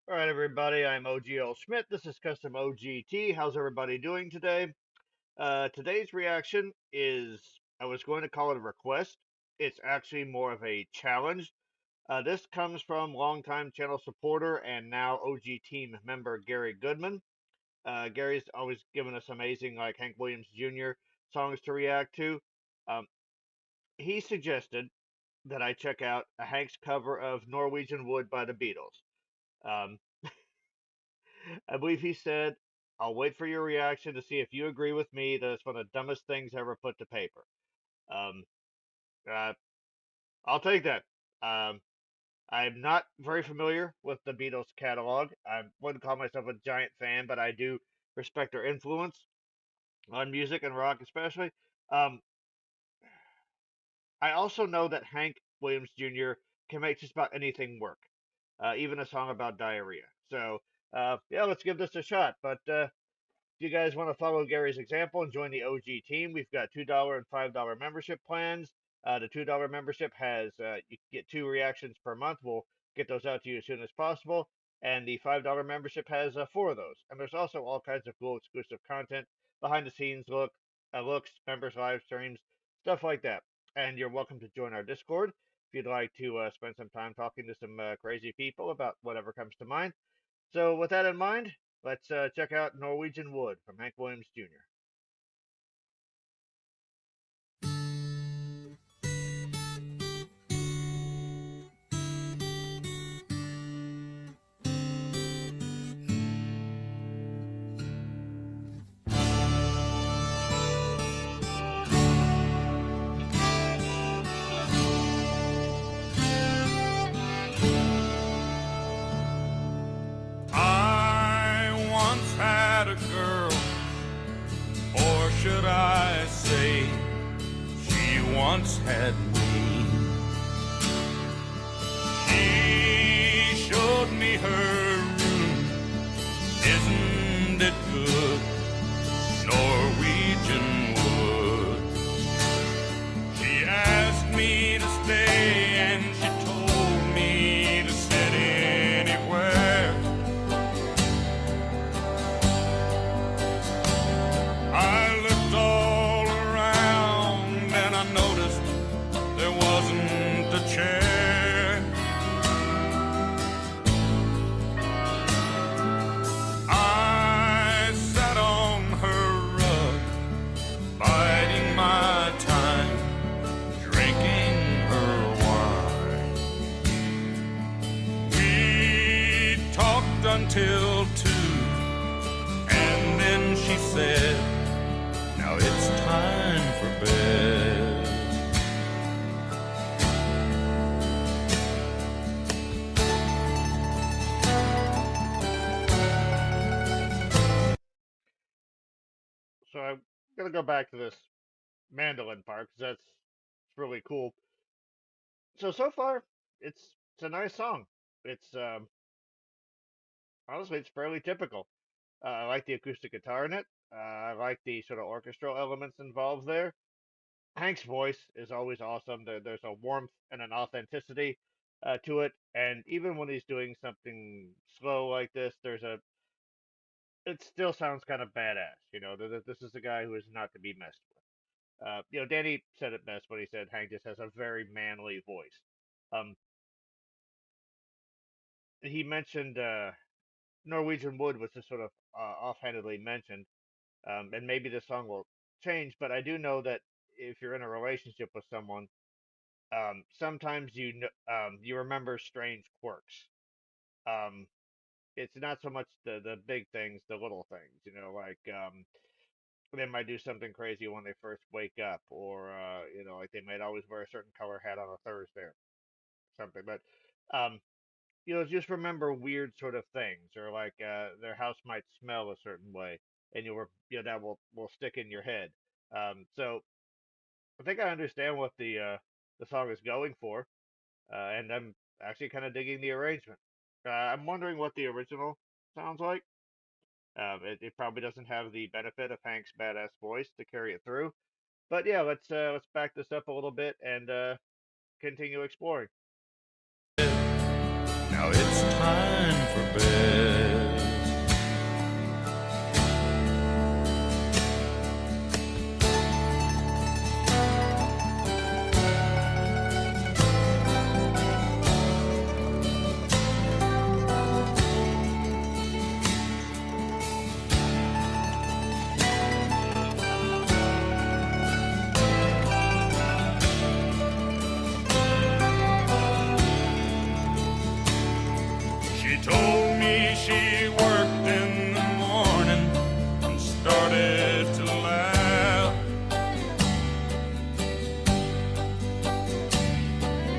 All right, everybody, I'm OGL Schmitt. This is Custom OGT. How's everybody doing today? Today's reaction is, I was going to call it a request. It's actually more of a challenge. This comes from longtime channel supporter and now OG team member Gary Goodman. Gary's always given us amazing, like Hank Williams Jr. songs to react to. Um, he suggested that I check out a Hank's cover of Norwegian Wood by the Beatles. Um, I believe he said, I'll wait for your reaction to see if you agree with me that it's one of the dumbest things ever put to paper. Um, uh, I'll take that. Um, I'm not very familiar with the Beatles catalog. I wouldn't call myself a giant fan, but I do respect their influence on music and rock, especially. Um, I also know that Hank Williams Jr. can make just about anything work, even a song about diarrhea. So, yeah, let's give this a shot. But if you guys want to follow Gary's example and join the OG team, we've got $2 and $5 membership plans. The $2 membership has you get 2 reactions per month. We'll get those out to you as soon as possible. And the $5 membership has 4 of those. And there's also all kinds of cool exclusive content, behind the scenes looks, members live streams, stuff like that. And you're welcome to join our Discord if you'd like to spend some time talking to some crazy people about whatever comes to mind. So with that in mind, let's check out Norwegian Wood from Hank Williams Jr. I once had a girl, or should I say, she once had me. She showed me her room. Isn't it good? Norwegian wood. She asked me to stay and she told me to sit anywhere. I looked all around and I noticed there wasn't a chair. I sat on her rug, biding my time, drinking her wine. We talked until 2, and then she said, now it's time for bed. So I'm gonna go back to this mandolin part because that's it's really cool. So far, it's a nice song. It's honestly it's fairly typical. I like the acoustic guitar in it. I like the sort of orchestral elements involved there. Hank's voice is always awesome. There's a warmth and an authenticity to it, and even when he's doing something slow like this, it still sounds kind of badass. This is a guy who is not to be messed with. Danny said it best when he said Hank just has a very manly voice. Um, he mentioned Norwegian Wood was just sort of offhandedly mentioned, and maybe the song will change, but I do know that if you're in a relationship with someone, sometimes you remember strange quirks. Um, it's not so much the big things, the little things, like they might do something crazy when they first wake up, or like they might always wear a certain color hat on a Thursday or something. But um, just remember weird sort of things, or like their house might smell a certain way, and that will stick in your head. So I think I understand what the song is going for, and I'm actually kind of digging the arrangement. I'm wondering what the original sounds like. It probably doesn't have the benefit of Hank's badass voice to carry it through, but yeah, let's back this up a little bit and continue exploring. Now it's time for bed. told me she worked in the morning and started to laugh.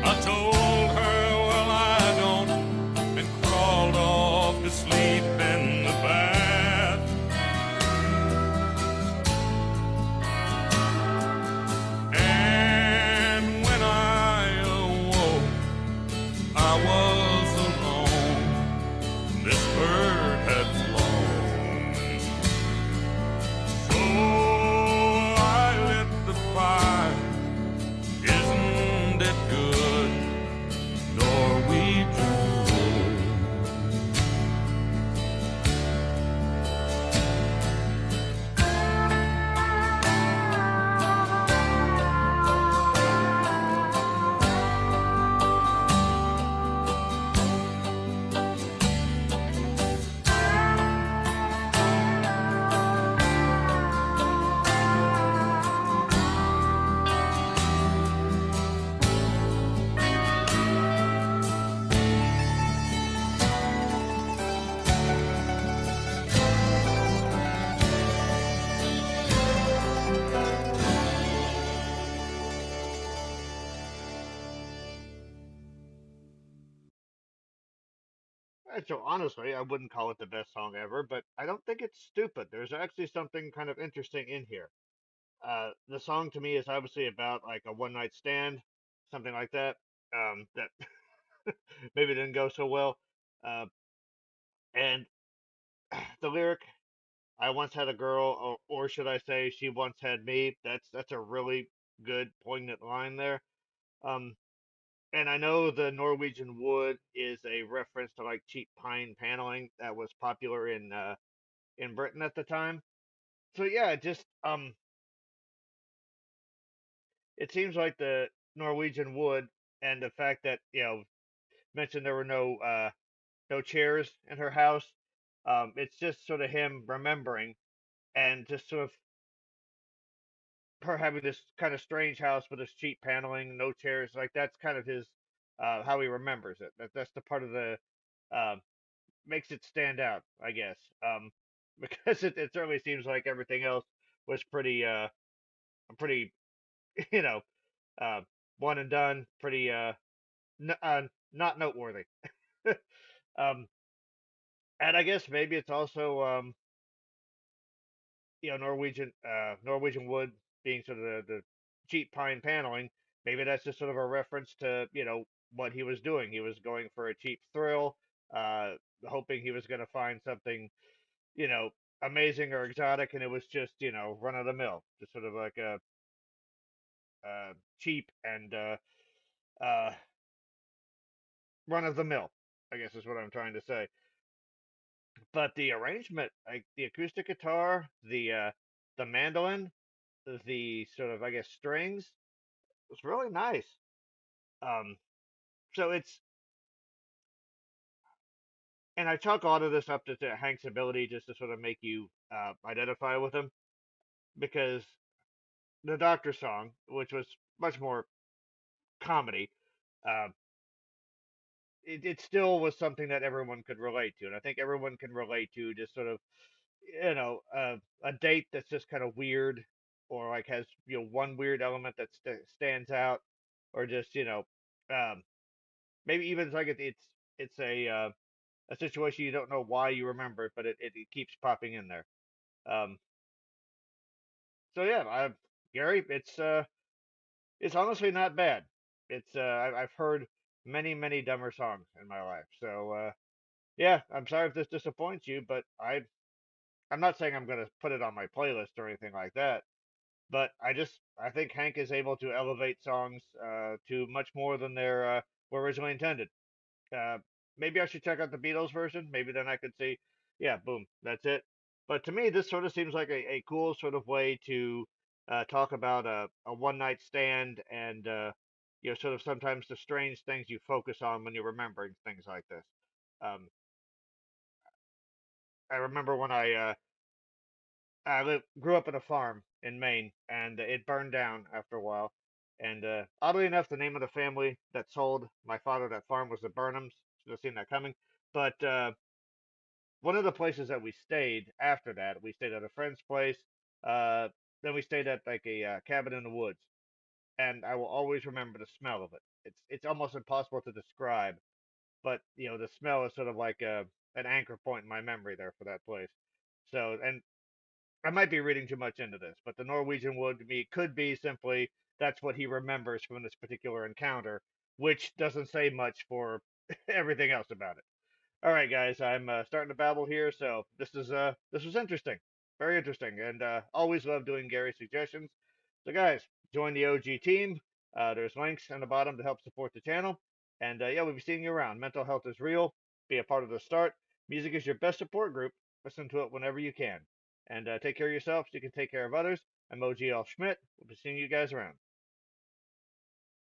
I told her, well, I don't, and crawled off to sleep in the bath. And when I awoke, I was alone. This bird had flown. So I lit the fire. Isn't it good? Norwegian wood. And so honestly, I wouldn't call it the best song ever, but I don't think it's stupid. There's actually something kind of interesting in here. The song to me is obviously about like a one night stand, something like that. That maybe didn't go so well. Uh, and the lyric, "I once had a girl," or should I say, "She once had me." That's a really good, poignant line there. Um, and I know the Norwegian wood is a reference to like cheap pine paneling that was popular in Britain at the time. So yeah, just it seems like the Norwegian wood and the fact that mentioned there were no chairs in her house. It's just sort of him remembering and just sort of her having this kind of strange house with this cheap paneling, no chairs. Like that's kind of his how he remembers it. That's the part of the uh, makes it stand out, I guess. Because it certainly seems like everything else was pretty you know uh, one and done, pretty not noteworthy. um, and I guess maybe it's also Norwegian wood being sort of the cheap pine paneling. Maybe that's just sort of a reference to what he was doing. He was going for a cheap thrill, uh, hoping he was going to find something you know amazing or exotic, and it was just run of the mill, just sort of like a cheap and uh, run of the mill. I guess is what I'm trying to say. But the arrangement, like the acoustic guitar, the mandolin, the sort of I guess strings, was really nice. Um, so it's and I chalk all of this up to Hank's ability just to sort of make you identify with him because the Doctor song, which was much more comedy, uh, it still was something that everyone could relate to, and I think everyone can relate to just sort of a date that's just kind of weird or like has one weird element that stands out or just um, maybe even it's like it's a situation you don't know why you remember it, but it keeps popping in there. Um, so yeah, Gary, it's honestly not bad. I've heard many dumber songs in my life, so yeah, I'm sorry if this disappoints you, but I'm not saying I'm gonna put it on my playlist or anything like that. But I think Hank is able to elevate songs to much more than they were originally intended. Uh, Maybe I should check out the Beatles version. Maybe then I could see, yeah, boom, that's it. But to me, this sort of seems like a cool sort of way to talk about a one night stand and sort of sometimes the strange things you focus on when you're remembering things like this. Um, I remember when grew up in a farm in Maine, and it burned down after a while. And oddly enough, the name of the family that sold my father that farm was the Burnhams. Should have seen that coming. But one of the places that we stayed after that, we stayed at a friend's place. Uh, then we stayed at like a cabin in the woods, and I will always remember the smell of it. It's almost impossible to describe, but the smell is sort of like an anchor point in my memory there for that place. So, and I might be reading too much into this, but the Norwegian wood to me could be simply that's what he remembers from this particular encounter, which doesn't say much for everything else about it. All right, guys, I'm starting to babble here, so this was interesting, very interesting, and always love doing Gary's suggestions. So, guys, join the OG team. There's links on the bottom to help support the channel, and yeah, we'll be seeing you around. Mental health is real. Be a part of the start. Music is your best support group. Listen to it whenever you can, and take care of yourself so you can take care of others. I'm OGL Schmitt. We'll be seeing you guys around.